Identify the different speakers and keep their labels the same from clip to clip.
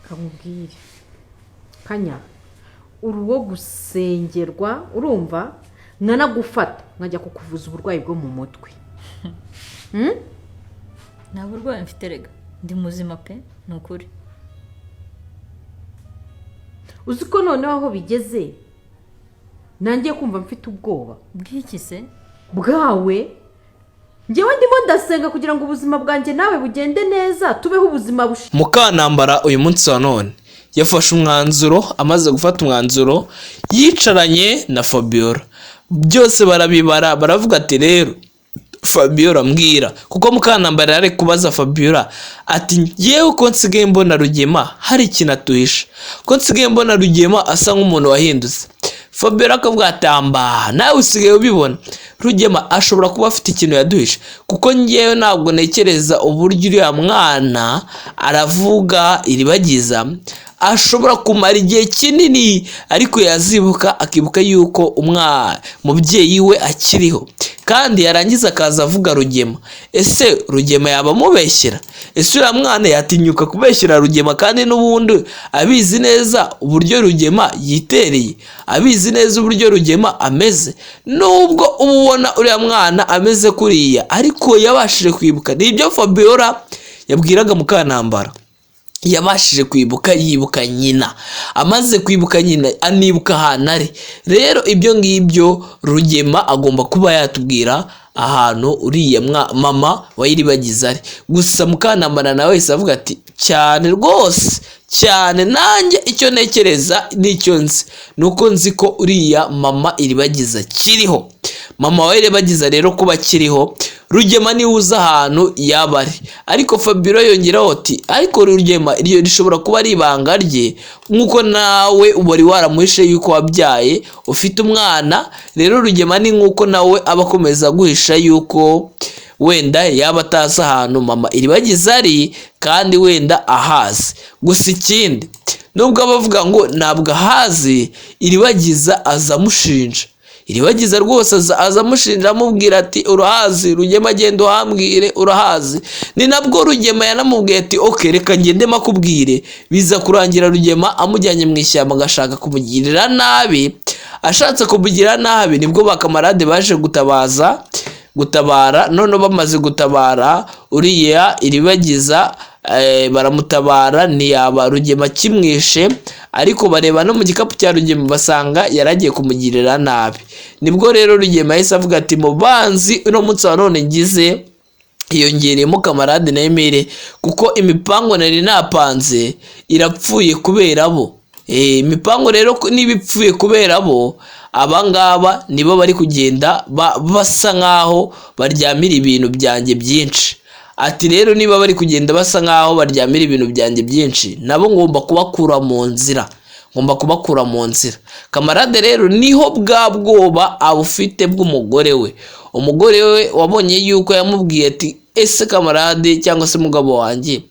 Speaker 1: kamubwire kanya uruwo gusengerwa urumva nkanagufata nkajya kukuvuza uburwayi bwo mu mutwe.
Speaker 2: nta burwayi mfite rega ndi muzima pe ni ukuri.
Speaker 1: uzi ko noneho aho bigeze nangiye kumva mfite ubwoba
Speaker 2: bw'iki se
Speaker 1: bwawe. njyewe ndimo ndasenga kugira ngo ubuzima bwanjye nawe bugende neza tubeho ubuzima
Speaker 3: Mukantambara uyu munsi wa none yafashe umwanzuro, amaze gufata umwanzuro yicaranye na Fabiola, byose barabibara baravuga ati rero Fabiola mbwira, kuko Mukantambara yari kubaza Fabiola ati yewe ko nsigaye mbona Rugema hari ikintu atuhisha, ko nsigaye mbona Rugema asa nk'umuntu wahindutse. Fabiola akavuga ati amba nawe usigaye ubibona Rugema ashobora kuba afite ikintu yaduhisha, kuko ngewe ntabwo ntekereza uburyo uriya mwana aravuga iribagiza ashobora kumara igihe kinini ariko yazibuka akibuka yuko mubyeyi we akiriho, kandi yarangiza akaza avuga Rugema. Ese Rugema yaba amubeshyera? Ese uriya mwana yatinyuka kubeshyera Rugema kandi n'ubundi abizi neza uburyo Rugema yitereye, abizi neza uburyo Rugema ameze? Nubwo ubona uriya mwana ameze kuriya ariko yabashije kwibuka. Nibyo Fabiola yabwiraga Mukantambara, yabashije kwibuka, yibuka nyina, amaze kwibuka nyina anibuka ahantu ari. Rero ibyo ngibyo Rugema agomba kuba yatubwira ahantu uriya mama wayiribagiza ari. Gusa Mukantambara nawe wese avuga ati cyane rwose cyane, nanjye icyo ntekereza n'icyo nzi nuko nzi ko uriya mama iribagiza kiriho. Mama wayiribagiza rero kuba kiriho, Rugema niwe uzi ahantu yaba ari. Ariko Fabiola yongeraho ati ariko Rugema iryo rishobora kuba ari ibanga rye, nk'uko nawe wari waramuhishe yuko wabyaye ufite umwana. Rero Rugema ni nk'uko nawe aba akomeza guhisha yuko wenda yaba atazi ahantu mama iribagiza ari kandi wenda ahazi. Gusa ikindi nubwo abavuga ngo ntabwo ahazi, iribagiza azamushinja. Iribagiza rwose azamushinja amubwira ati urahazi Rugema, agenda uhambwire urahazi. Ni nabwo Rugema yanamubwiye ati okay reka ngende makubwire. Biza kurangira Rugema amujyanye mu ishyamba agashaka kumugirira nabi. Ashatse kumugirira nabi nibwo bakamarade baje gutabara. None bamaze gutabara uriya iribagiza baramutabara ntiyaba Rugema kimwishe, ariko bareba no mu gikapu cya Rugema basanga yaragiye kumugirira nabi. Nibwo rero Rugema yahise avuga ati mubanzi uno munsi wa none ngize hiyongereyemo kamarade na Emile, kuko imipango nari napanze irapfuye kubera bo. Imipango rero niba ipfuye kubera bo, abangaba nibo bari kugenda basa nkaho baryamira ibintu byanjye byinshi. Ati rero niba bari kugenda basa nkaho baryamira ibintu byanjye byinshi, nabo ngomba kubakura mu nzira. Kamarade rero niho bwa bwoba abufite bw'umugore we. Umugore we wabonye yuko yamubwiye ati ese kamarade cyangwa se mugabo wanjye,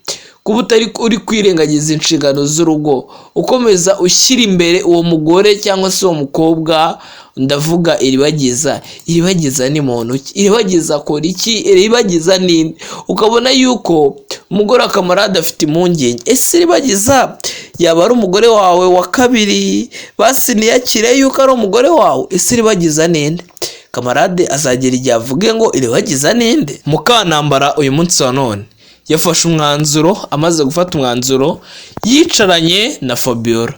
Speaker 3: kuba utari uri kwirengagiza inshingano z'urugo, ukomeza ushyira imbere uwo mugore cyangwa se uwo mukobwa, ndavuga iribagiza ni muntu ki? Iribagiza akora iki? Iribagiza ninde? Ukabona yuko umugore wa Kamarade afite impungenge. Ese iribagiza yaba ari umugore wawe wa kabiri? Basi niyakire yuko ari umugore wawe. Ese iribagiza ninde? Kamarade azagera igihe avuge ngo iribagiza ninde? Mukantambara uyu munsi wa none yafashe umwanzuro, amaze gufata umwanzuro yicaranye na Fabiola,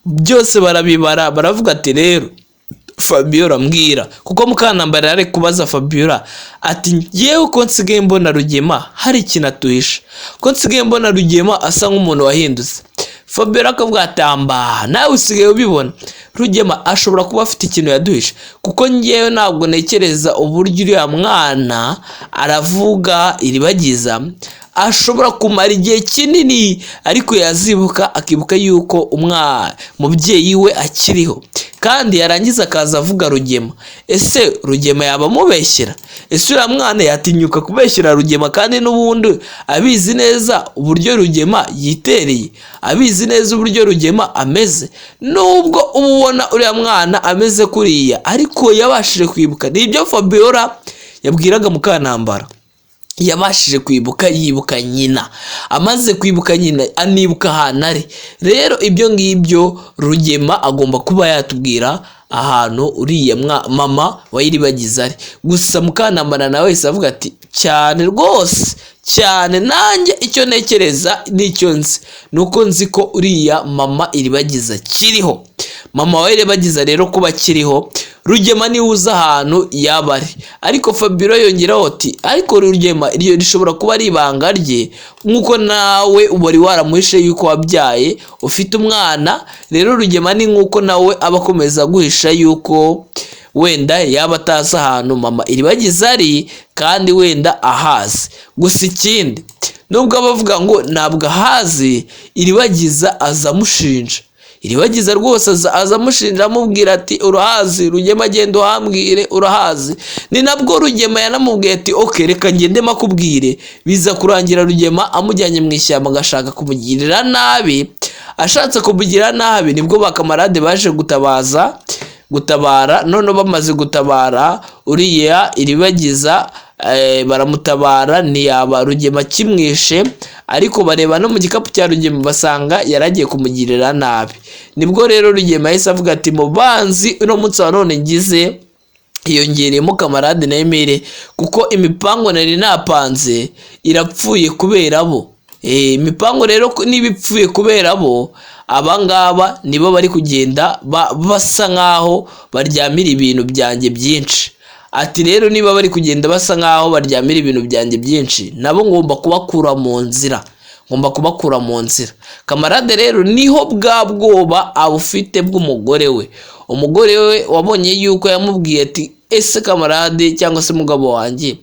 Speaker 3: byose barabibara baravuga ati rero Fabiola mbwira, kuko Mukantambara yari kubaza Fabiola ati yewe ko nsigaye mbona Rugema hari ikintu atuhisha, ko nsigaye mbona Rugema asa nk'umuntu wahindutse. Fabiola akavuga ati amba nawe usigaye ubibona Rugema ashobora kuba afite ikintu yaduhisha, kuko ngewe ntabwo ntekereza uburyo uriya mwana aravuga iribagiza ashobora kumara igihe kinini ariko yazibuka akibuka yuko mubyeyi we akiriho, kandi yarangiza akaza avuga Rugema. Ese Rugema yaba amubeshyera? Ese uriya mwana yatinyuka kubeshyera Rugema kandi n'ubundi abizi neza uburyo Rugema yitereye, abizi neza uburyo Rugema ameze? Nubwo ubona uriya mwana ameze kuriya ariko yabashije kwibuka. Nibyo Fabiola yabwiraga Mukantambara, yabashije kwibuka yibuka nyina, amaze kwibuka nyina anibuka ahantu ari. Rero ibyo ngibyo Rugema agomba kuba yatubwira ahantu uriya mama wa Iribagiza ari. Gusa Mukantabana nawe wese avuga ati cyane rwose cyane, nanjye icyo ntekereza n'icyo nzi nuko nzi ko uriya mama Iribagiza kiriho. Mama wa Iribagiza rero kuba kiriho, Rugema niwe uza ahantu yaba ari. Ariko Fabiola yongeraho ati ariko Rugema iryo rishobora kuba ari ibanga rye, nk'uko nawe wari waramuhishe yuko wabyaye ufite umwana. Rero Rugema ni nk'uko nawe aba akomeza guhisha yuko wenda yaba atazi ahantu mama Iribagiza ari kandi wenda ahazi. Gusa ikindi nubwo abavuga ngo ntabwo ahazi, Iribagiza aza amushinja. Iribagiza rwose aza amushinja amubwira ati urahazi Rugema, agenda uhambwire urahazi. Ni nabwo Rugema yanamubwiye ati okay reka ngende makubwire. Biza kurangira Rugema amujyanye mu ishyamba agashaka kumugirira nabi. Ashatse kumugirira nabi nibwo bakamarade baje gutabara. None bamaze gutabara uriya Iribagiza baramutabara ntiyaba Rugema kimwishe, ariko bareba no mu gikapu cya Rugema basanga yaragiye kumugirira nabi. Nibwo rero Rugema yahise avuga ati mubanzi uno munsi wa none ngize hiyongereyemo Kamarade na Emile, kuko imipango nari napanze irapfuye kubera bo. Imipango rero niba ipfuye kubera bo, abangaba nibo bari kugenda basa nkaho baryamira ibintu byanjye byinshi. Ati rero niba bari kugenda basa nkaho baryamira ibintu byanjye byinshi, nabo ngomba kubakura mu nzira. Kamarade rero niho bwa bwoba abufite bw'umugore we. Umugore we wabonye yuko yamubwiye ati ese Kamarade cyangwa se mugabo wanjye,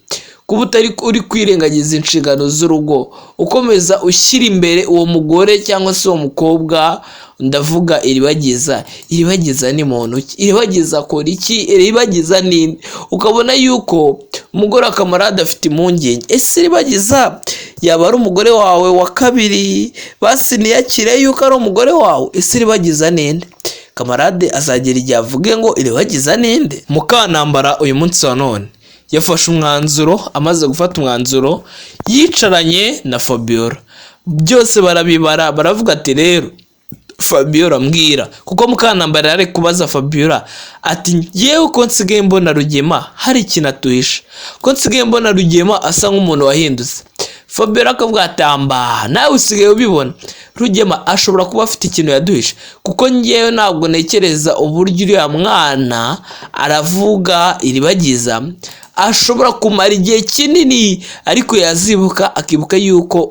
Speaker 3: kuba utari uri kwirengagiza inshingano z'urugo, ukomeza ushyira imbere uwo mugore cyangwa se uwo mukobwa, ndavuga Iribagiza. Iribagiza ni muntu ki? Iribagiza akora iki? Iribagiza ni ukabona yuko umugore wa Kamarade afite impungenge. Ese Iribagiza yaba ari umugore wawe wa kabiri? Basi niyakire yuko ari umugore wawe. Ese Iribagiza ninde? Kamarade azagera igihe avuge ngo Iribagiza ninde? Mukantabana uyu munsi wa none yafashe umwanzuro, amaze gufata umwanzuro yicaranye na Fabiola. Byose barabibara, baravuga ati rero Fabiola mbwira, kuko Mukantabana yari kubaza Fabiola ati yewe ko nsigaye mbona Rugema hari ikintu atuhisha, ko nsigaye mbona Rugema asa nk'umuntu wahindutse. Fabiola akavuga ati nawe usigaye ubibona Rugema ashobora kuba afite ikintu yaduhisha, kuko ngewe ntabwo ntekereza uburyo uriya mwana aravuga Iribagiza ashobora kumara igihe kinini, ariko yazibuka akibuka yuko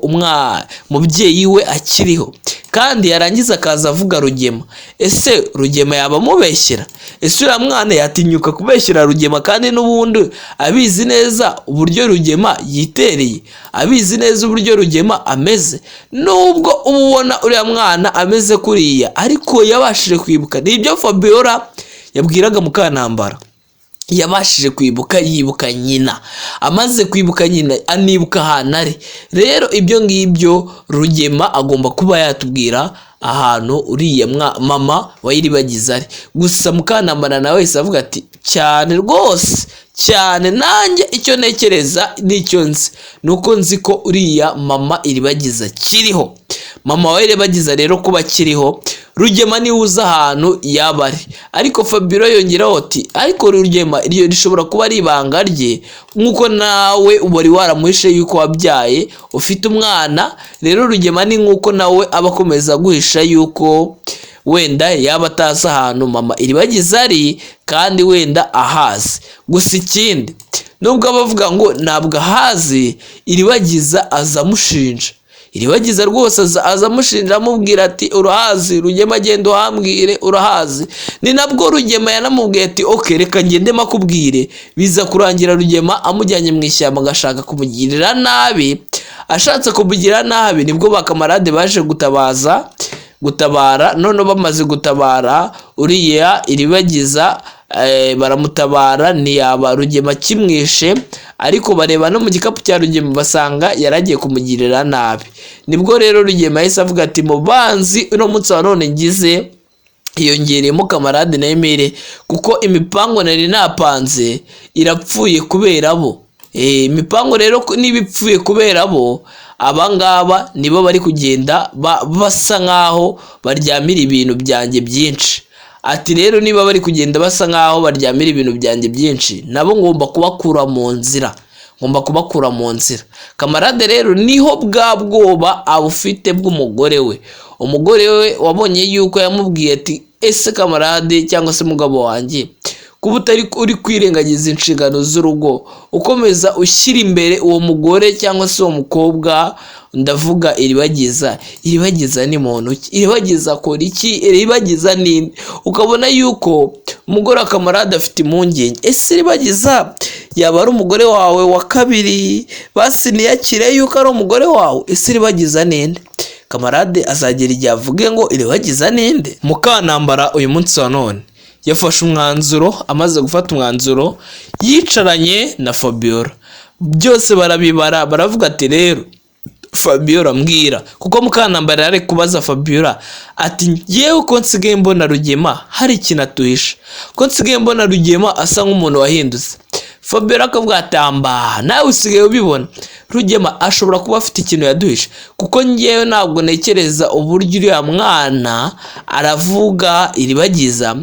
Speaker 3: umubyeyi we akiriho, kandi yarangiza akaza avuga Rugema. Ese Rugema yaba amubeshyera? Ese uriya mwana yatinyuka kubeshyera Rugema kandi n'ubundi abizi neza uburyo Rugema yitereye, abizi neza uburyo Rugema ameze? Nubwo ubona uriya mwana ameze kuriya, ariko yabashije kwibuka. Nibyo Fabiola yabwiraga Mukantabana, yabashije kwibuka yibuka nyina, amaze kwibuka nyina anibuka ahantu ari. Rero ibyo ngibyo Rugema agomba kuba yatubwira ahantu uriya mama wa Iribagiza ari. Gusa Mukantabana nawe wese avuga ati cyane rwose cyane, nanjye icyo ntekereza n'icyo nzi nuko nzi ko uriya mama Iribagiza kiriho. Mama wa Iribagiza rero kuba kiriho, Rugema niwe uza ahantu yaba ari. Ariko Fabiola yongeraho ati ariko Rugema iryo rishobora kuba ari ibanga rye, nk'uko nawe wari waramuhishe yuko wabyaye ufite umwana. Rero Rugema ni nk'uko nawe aba akomeza guhisha yuko wenda yaba atazi ahantu mama Iribagiza ari kandi wenda ahazi. Gusa ikindi nubwo abavuga ngo ntabwo ahazi, Iribagiza aza amushinja. Iribagiza rwose aza amushinja amubwira ati urahazi Rugema, agenda uhambwire urahazi. Ni nabwo Rugema yanamubwiye ati okay reka ngende makubwire. Biza kurangira Rugema amujyanye mu ishyamba agashaka kumugirira nabi. Ashatse kumugirira nabi nibwo bakamarade baje gutabara. None bamaze gutabara uriya Iribagiza baramutabara ntiyaba Rugema kimwishe, ariko bareba no mu gikapu cya Rugema basanga yaragiye kumugirira nabi. Nibwo rero Rugema yahise avuga ati mubanzi uno munsi wa none ngize hiyongereyemo Kamarade na Emile, kuko imipango nari napanze irapfuye kubera bo. imipango rero niba ipfuye kubera bo, abangaba nibo bari kugenda basa nkaho baryamira ibintu byanjye byinshi. Ati rero niba bari kugenda basa nkaho baryamira ibintu byanjye byinshi, nabo ngomba kubakura mu nzira, Kamarade rero niho bwa bwoba abufite bw'umugore we. Umugore we wabonye yuko yamubwiye ati ese Kamarade cyangwa se mugabo wanjye, kuba uri kwirengagiza inshingano z'urugo, ukomeza ushyira imbere uwo mugore cyangwa se uwo mukobwa, ndavuga Iribagiza ni muntu ki? Iribagiza akora iki? Iribagiza ninde? Ukabona yuko umugore wa Kamarade afite impungenge, ese Iribagiza yaba ari umugore wawe wa kabiri, basi ntiyakire yuko ari umugore wawe, ese Iribagiza ninde? Kamarade azagera igihe avuge ngo Iribagiza ninde? Mukanambara uyu munsi wa none yafashe umwanzuro, amaze gufata umwanzuro yicaranye na Fabiola, byose barabibara, baravuga ati rero Fabiola mbwira, kuko Mukanambara yari kubaza Fabiola ati yewe ko nsigaye mbona Rugema hari ikintu atuhisha, ko nsigaye mbona Rugema asa nk'umuntu wahindutse. Fabiola akavuga ati nawe usigaye ubibona, Rugema ashobora kuba afite ikintu yaduhisha, kuko ngewe ntabwo ntekereza uburyo uriya mwana aravuga Iribagiza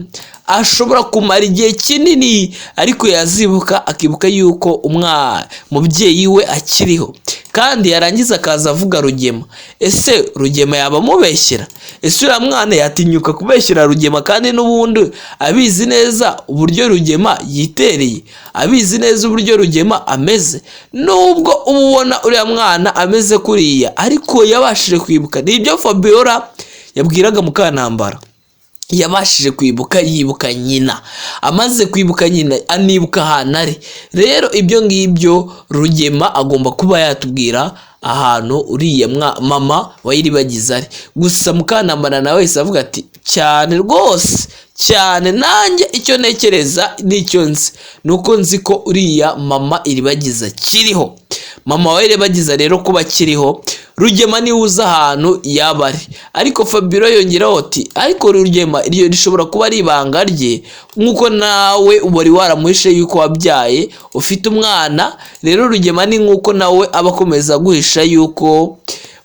Speaker 3: ashobora kumara igihe kinini, ariko yazibuka akibuka yuko mubyeyi we akiriho, kandi yarangiza akaza avuga Rugema. Ese Rugema yaba amubeshyera? Ese uriya mwana yatinyuka kubeshyera Rugema, kandi n'ubundi abizi neza uburyo Rugema yitereye, abizi neza uburyo Rugema ameze? Nubwo ubona uriya mwana ameze kuriya, ariko yabashije kwibuka. Nibyo Fabiola yabwiraga Mukanambara, yabashije kwibuka, yibuka nyina. Amaze kwibuka nyina anibuka ahantu ari. Rero ibyo ngibyo Rugema agomba kuba yatubwira ahantu uriya mama wa Iribagiza ari. Gusa Mukanambara nawe wese avuga ati cyane rwose, cyane nanjye icyo ntekereza n'icyo nzi, nuko nzi ko uriya mama Iribagiza kiriho. Mama wa Iribagiza rero kuba kiriho, Rugema niwe uza ahantu yaba ari. Ariko Fabiola yongeraho ati ariko Rugema iryo rishobora kuba ari ibanga rye, nk'uko nawe ubari waramuhishe yuko wabyaye ufite umwana. Rero Rugema ni nk'uko nawe aba akomeza guhisha yuko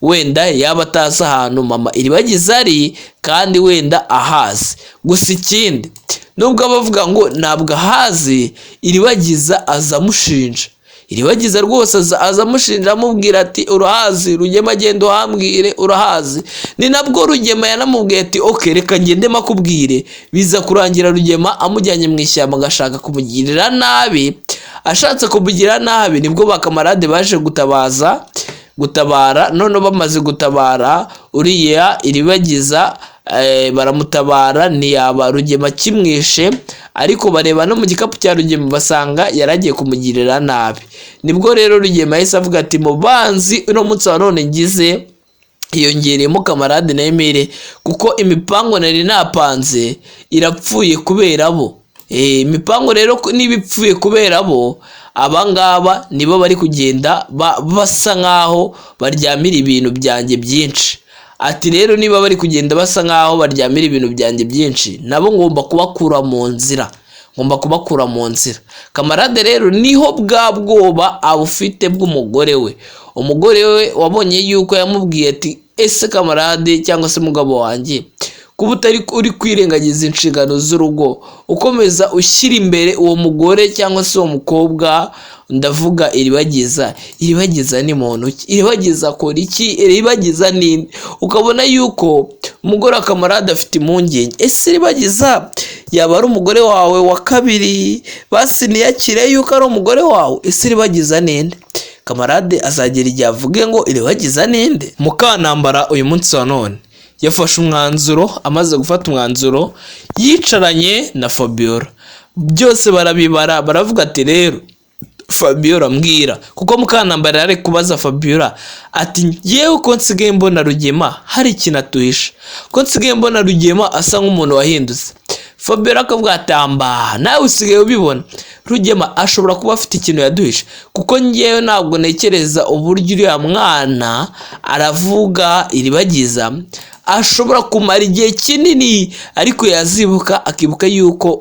Speaker 3: wenda yaba atazi ahantu mama Iribagiza ari, kandi wenda ahazi. Gusa ikindi, nubwo abavuga ngo ntabwo ahazi, Iribagiza azamushinja. Iribagiza rwose azamushinja amubwira ati urahazi Rugema, agenda uhambwire urahazi. Ni nabwo Rugema yanamubwiye ati okay reka ngende makubwire. Biza kurangira Rugema amujyanye mu ishyamba agashaka kumugirira nabi. Ashatse kumugirira nabi nibwo bakamarade baje gutabara. None bamaze gutabara uriya Iribagiza, baramutabara ntiyaba Rugema kimwishe, ariko bareba no mu gikapu cya Rugema basanga yaragiye kumugirira nabi. Nibwo rero Rugema yahise avuga ati mubanzi uno munsi wa none ngize hiyongereyemo Kamarade na Emile, kuko imipango nari napanze irapfuye kubera bo. Imipango rero niba ipfuye kubera bo, abangaba nibo bari kugenda basa nkaho baryamira ibintu byanjye byinshi. Ati rero niba bari kugenda basa nkaho baryamira ibintu byanjye byinshi, nabo ngomba kubakura mu nzira, Kamarade rero niho bwa bwoba abufite bw'umugore we. Umugore we wabonye yuko yamubwiye ati ese Kamarade cyangwa se mugabo wanjye, kuba uri kwirengagiza inshingano z'urugo, ukomeza ushyira imbere uwo mugore cyangwa se uwo mukobwa, ndavuga Iribagiza ni muntu ki? Iribagiza akora iki? Iribagiza ninde? Ukabona yuko umugore wa Kamarade afite impungenge, ese Iribagiza yaba ari umugore wawe wa kabiri, basi ntiyakire yuko ari umugore wawe, ese Iribagiza ninde? Kamarade azagera igihe avuge ngo Iribagiza ninde? Mukanambara uyu munsi wa none yafashe umwanzuro, amaze gufata umwanzuro yicaranye na Fabiola, byose barabibara, baravuga ati rero Fabiola mbwira, kuko Mukanambara yari kubaza Fabiola ati yewe ko nsigaye mbona Rugema hari ikintu atuhisha, ko nsigaye mbona Rugema asa nk'umuntu wahindutse. Fabiola akavuga ati nawe usigaye ubibona, Rugema ashobora kuba afite ikintu yaduhisha, kuko ngewe ntabwo ntekereza uburyo uriya mwana aravuga Iribagiza ashobora kumara igihe kinini, ariko yazibuka akibuka yuko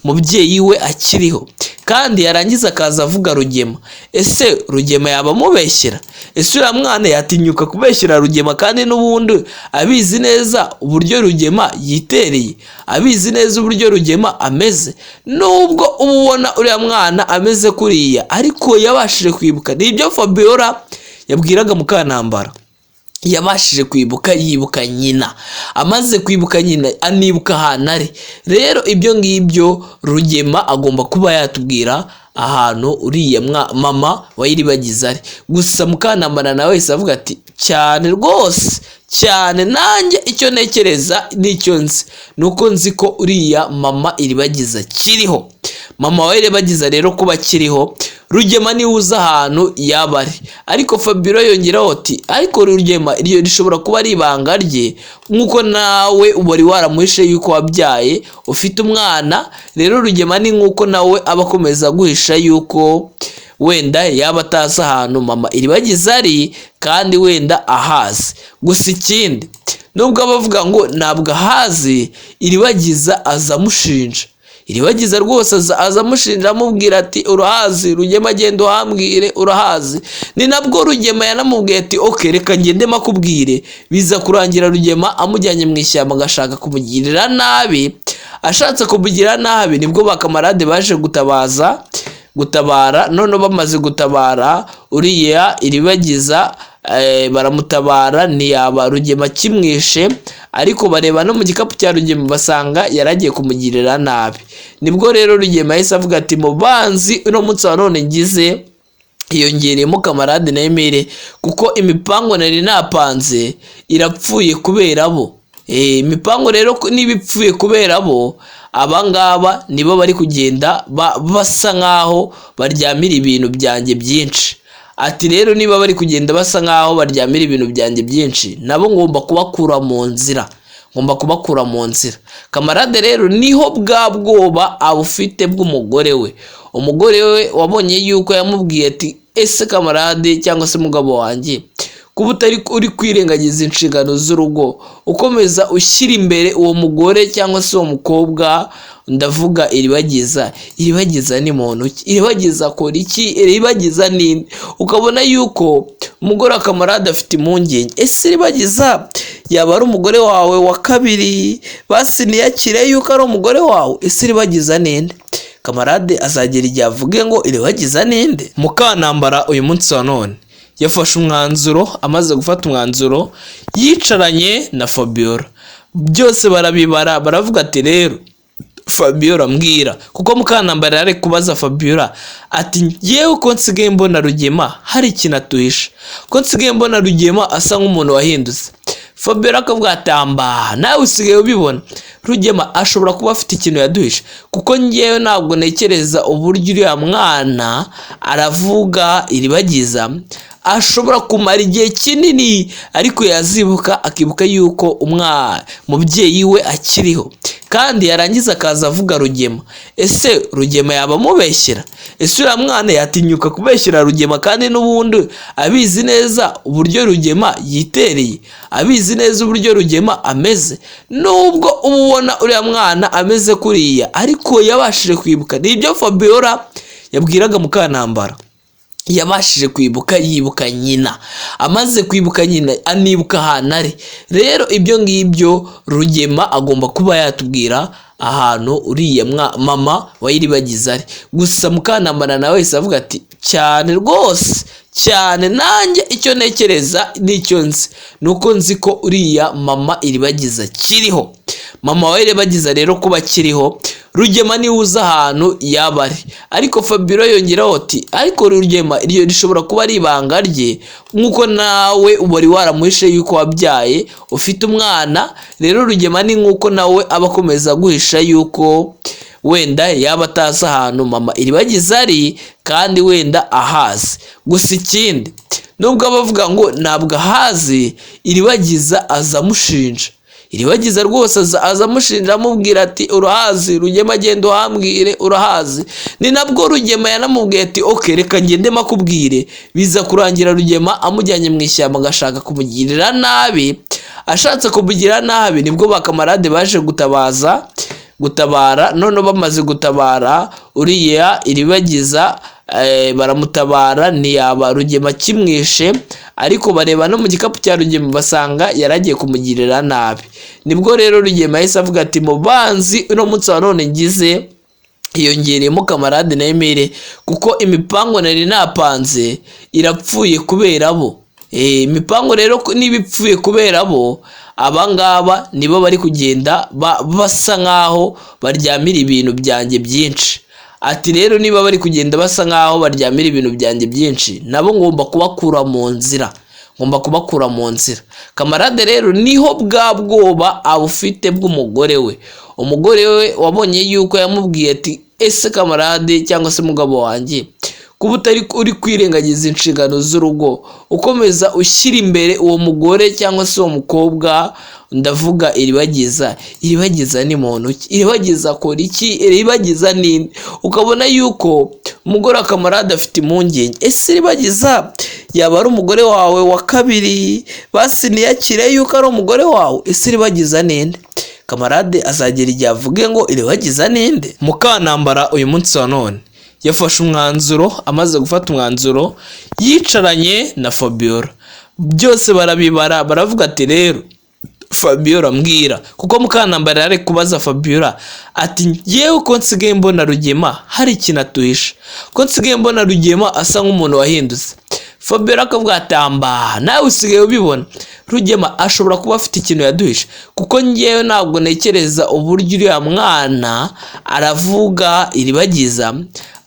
Speaker 3: mubyeyi we akiriho, kandi yarangiza akaza avuga Rugema. Ese Rugema yaba amubeshyera? Ese uriya mwana yatinyuka kubeshyera Rugema kandi n'ubundi abizi neza uburyo Rugema yitereye, abizi neza uburyo Rugema ameze? Nubwo ubona uriya mwana ameze kuriya ariko yabashije kwibuka. Nibyo Fabiola yabwiraga Mukantambara, yabashije kwibuka, yibuka nyina. Amaze kwibuka nyina anibuka ahantu ari. Rero ibyo ngibyo Rugema agomba kuba yatubwira ahantu uriya mama wa Iribagiza ari. Gusa Mukantambara nawe wese avuga ati cyane rwose cyane, nanjye icyo ntekereza n'icyo nzi nuko nzi ko uriya mama Iribagiza kiriho. Mama wa Iribagiza rero kuba kiriho, Rugema niwe uza ahantu yaba ari. Ariko Fabiola yongeraho ati ariko Rugema iryo rishobora kuba ari ibanga rye, nk'uko nawe ubari waramuhishe yuko wabyaye ufite umwana. Rero Rugema ni nk'uko nawe aba akomeza guhisha yuko wenda yaba atazi ahantu mama Iribagiza ari kandi wenda ahazi. Gusa ikindi, nubwo abavuga ngo ntabwo ahazi, Iribagiza aza amushinja. Iribagiza rwose aza amushinja amubwira ati urahazi Rugema, genda uhambwire urahazi. Ni nabwo Rugema yanamubwiye ati okay reka ngende makubwire. Biza kurangira Rugema amujyanye mu ishyamba agashaka kumugirira nabi. Ashatse kumugirira nabi nibwo bakamarade baje gutabara. None bamaze gutabara uriya Iribagiza baramutabara, ntiyaba Rugema kimwishe, ariko bareba no mu gikapu cya Rugema basanga yaragiye kumugirira nabi. Nibwo rero Rugema yahise avuga ati mubanzi uno munsi wa none ngize hiyongereyemo kamarade na Emile, kuko imipango nari napanze irapfuye kubera bo. Imipango rero niba ipfuye kubera bo, abangaba nibo bari kugenda basa nkaho baryamira ibintu byanjye byinshi. Ati rero niba bari kugenda basa nkaho baryamira ibintu byanjye byinshi, nabo ngomba kubakura mu nzira, Kamarade rero niho bwa bwoba abufite bw'umugore we. Umugore we wabonye yuko yamubwiye ati ese Kamarade cyangwa se mugabo wanjye, kuba uri kwirengagiza inshingano z'urugo, ukomeza ushyira imbere uwo mugore cyangwa se uwo mukobwa, ndavuga Iribagiza. Iribagiza ni muntu ki? Iribagiza akora iki? Iribagiza ni ukabona yuko umugore wa Kamarade afite impungenge. Ese Iribagiza yaba ari umugore wawe wa kabiri? Basi niyakire yuko ari umugore wawe. Ese Iribagiza ninde? Kamarade azagera igihe avuge ngo Iribagiza ninde? Mukantambara uyu munsi wa none yafashe umwanzuro. Amaze gufata umwanzuro yicaranye na Fabiola, byose barabibara. Baravuga ati rero Fabiola mbwira, kuko Mukantambara yari kubaza Fabiola ati ngewe ko nsigaye mbona Rugema hari ikintu atuhisha, ko nsigaye mbona Rugema asa nk'umuntu wahindutse. Fabiola akavuga ati amba nawe usigaye ubibona, Rugema ashobora kuba afite ikintu yaduhisha, kuko ngewe ntabwo ntekereza uburyo uriya mwana aravuga Iribagiza ashobora kumara igihe kinini, ariko yazibuka akibuka yuko umubyeyi we akiriho, kandi yarangiza akaza avuga Rugema. Ese Rugema yaba amubeshyera? Ese uriya mwana yatinyuka kubeshyera Rugema kandi n'ubundi abizi neza uburyo Rugema yitereye, abizi neza uburyo Rugema ameze? Nubwo ubona uriya mwana ameze kuriya ariko yabashije kwibuka. Nibyo Fabiola yabwiraga Mukantambara, yabashije kwibuka, yibuka nyina. Amaze kwibuka nyina anibuka ahantu ari. Rero ibyo ngibyo Rugema agomba kuba yatubwira ahantu uriya mama wa Iribagiza ari. Gusa Mukantambara nawe wese avuga ati cyane rwose cyane, nanjye icyo ntekereza n'icyo nzi nuko nzi ko uriya mama Iribagiza kiriho. Mama wa Iribagiza rero kuba kiriho, Rugema niwe uza ahantu yaba ari. Ariko Fabiola yongeraho ati ariko Rugema iryo rishobora kuba ari ibanga rye, nk'uko nawe ubari waramuhishe yuko wabyaye ufite umwana. Rero Rugema ni nk'uko nawe aba akomeza guhisha yuko wenda yaba atazi ahantu mama Iribagiza ari kandi wenda ahazi. Gusa ikindi, nubwo abavuga ngo ntabwo ahazi, Iribagiza aza amushinja. Iribagiza rwose aza amushinja amubwira ati urahazi Rugema, genda uhambwire urahazi. Ni nabwo Rugema yanamubwiye ati okay reka ngende makubwire. Biza kurangira Rugema amujyanye mu ishyamba agashaka kumugirira nabi. Ashatse kumugirira nabi nibwo bakamarade baje gutabara. None bamaze gutabara uriya Iribagiza baramutabara ntiyaba Rugema kimwishe, ariko bareba no mu gikapu cya Rugema basanga yaragiye kumugirira nabi. Nibwo rero Rugema yahise avuga ati mu banzi uno munsi wa none ngize hiyongereyemo kamarade na Emile, kuko imipango nari napanze irapfuye kubera bo. Imipango rero niba ipfuye kubera bo, abangaba nibo bari kugenda basa nkaho baryamira ibintu byanjye byinshi. Ati rero niba bari kugenda basa nkaho baryamira ibintu byanjye byinshi, nabo ngomba kubakura mu nzira. Kamarade rero niho bwa bwoba abufite bw'umugore we. Umugore we wabonye yuko yamubwiye ati ese kamarade cyangwa se mugabo wanjye, kuba utari uri kwirengagiza inshingano z'urugo, ukomeza ushyira imbere uwo mugore cyangwa se uwo mukobwa, ndavuga Iribagiza ni muntu ki? Iribagiza akora iki? Iribagiza ni ukabona yuko umugore wa kamarade afite impungenge, ese Iribagiza yaba ari umugore wawe wa kabiri, basi ntiyakire yuko ari umugore wawe? Ese Iribagiza ninde? Kamarade azagera igihe avuge ngo Iribagiza ninde? Mukanambara uyu munsi wa none yafashe umwanzuro, amaze gufata umwanzuro yicaranye na Fabiola. Byose barabibara, baravuga ati rero Fabiola mbwira, kuko Mukanambara yari kubaza Fabiola ati yewe ko nsigaye mbona Rugema hari ikintu atuhisha, ko nsigaye mbona Rugema asa nk'umuntu wahindutse. Fabiola akavuga ati nawe usigaye ubibona, Rugema ashobora kuba afite ikintu yaduhisha, kuko ngewe ntabwo ntekereza uburyo uriya mwana aravuga Iribagiza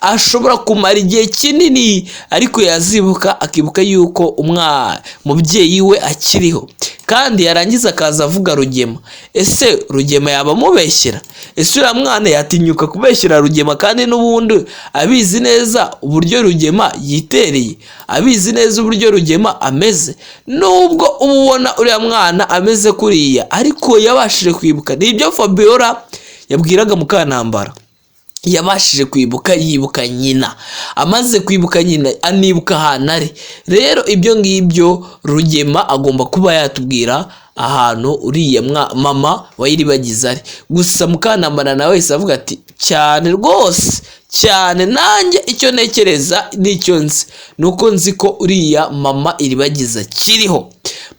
Speaker 3: ashobora kumara igihe kinini, ariko yazibuka akibuka yuko mubyeyi we akiriho, kandi yarangiza akaza avuga Rugema. Ese Rugema yaba amubeshyera? Ese uriya mwana yatinyuka kubeshyira Rugema, kandi n'ubundi abizi neza uburyo Rugema yitereye, abizi neza uburyo Rugema ameze. Nubwo ubona uriya mwana ameze kuriya, ariko yabashije kwibuka. Nibyo Fabiola yabwiraga Mukanambara, yabashije kwibuka, yibuka nyina. Amaze kwibuka nyina anibuka ahantu ari. Rero ibyo ngibyo Rugema agomba kuba yatubwira ahantu uriya mama wa Iribagiza ari. Gusa Mukanambara nawe wese avuga ati cyane rwose cyane, nanjye icyo ntekereza n'icyo nzi nuko nzi ko uriya mama Iribagiza kiriho.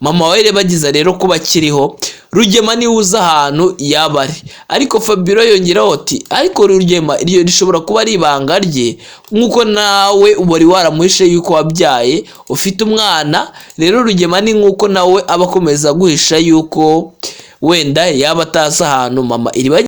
Speaker 3: Mama wa Iribagiza rero kuba kiriho, Rugema niwe uza ahantu yaba ari. Ariko Fabiola yongeraho ati ariko Rugema iryo rishobora kuba ari ibanga rye, nk'uko nawe wari waramuhishe yuko wabyaye ufite umwana. Rero Rugema ni nk'uko nawe aba akomeza guhisha yuko wenda yaba atazi ahantu mama Iribagiza